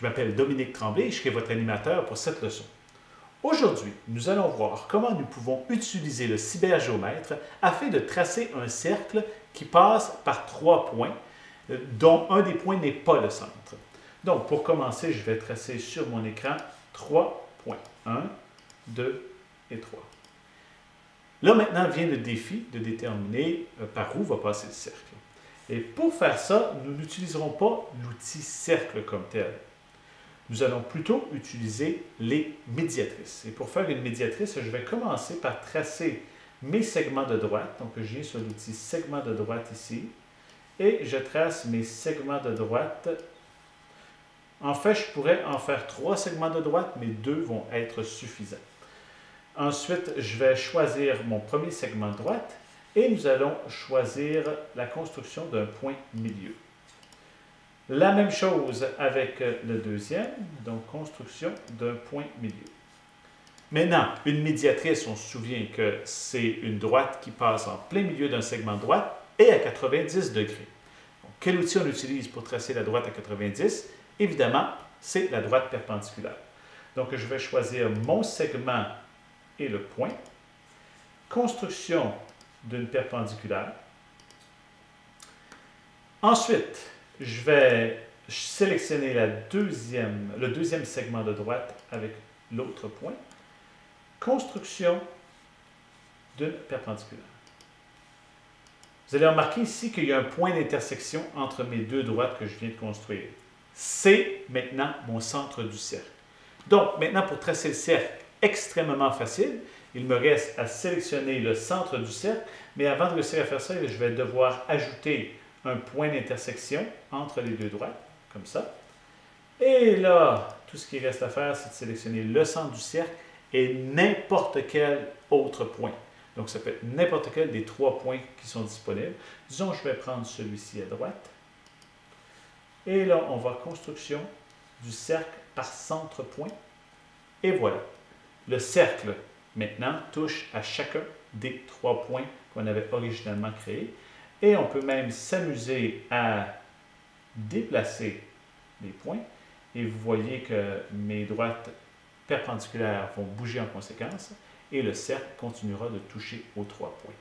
m'appelle Dominique Tremblay et je serai votre animateur pour cette leçon. Aujourd'hui, nous allons voir comment nous pouvons utiliser le cybergéomètre afin de tracer un cercle qui passe par 3 points, dont un des points n'est pas le centre. Donc, pour commencer, je vais tracer sur mon écran 3 points. 1, 2 et 3. Là, maintenant, vient le défi de déterminer par où va passer le cercle. Et pour faire ça, nous n'utiliserons pas l'outil cercle comme tel. Nous allons plutôt utiliser les médiatrices. Et pour faire une médiatrice, je vais commencer par tracer mes segments de droite. Donc, je viens sur l'outil segment de droite ici. Et je trace mes segments de droite. En fait, je pourrais en faire 3 segments de droite, mais 2 vont être suffisants. Ensuite, je vais choisir mon premier segment de droite et nous allons choisir la construction d'un point milieu. La même chose avec le deuxième, donc construction d'un point milieu. Maintenant, une médiatrice, on se souvient que c'est une droite qui passe en plein milieu d'un segment de droite et à 90 degrés. Donc, quel outil on utilise pour tracer la droite à 90? Évidemment, c'est la droite perpendiculaire. Donc, je vais choisir mon segment et le point. Construction d'une perpendiculaire. Ensuite, je vais sélectionner le deuxième segment de droite avec l'autre point. Construction d'une perpendiculaire. Vous allez remarquer ici qu'il y a un point d'intersection entre mes deux droites que je viens de construire. C'est maintenant mon centre du cercle. Donc, maintenant, pour tracer le cercle, extrêmement facile. Il me reste à sélectionner le centre du cercle, mais avant de réussir à faire ça, je vais devoir ajouter un point d'intersection entre les deux droites, comme ça. Et là, tout ce qui reste à faire, c'est de sélectionner le centre du cercle et n'importe quel autre point. Donc, ça peut être n'importe quel des 3 points qui sont disponibles. Disons, je vais prendre celui-ci à droite. Et là, on va construction du cercle par centre-point. Et voilà. Le cercle, maintenant, touche à chacun des 3 points qu'on avait originalement créés. Et on peut même s'amuser à déplacer les points. Et vous voyez que mes droites perpendiculaires vont bouger en conséquence. Et le cercle continuera de toucher aux 3 points.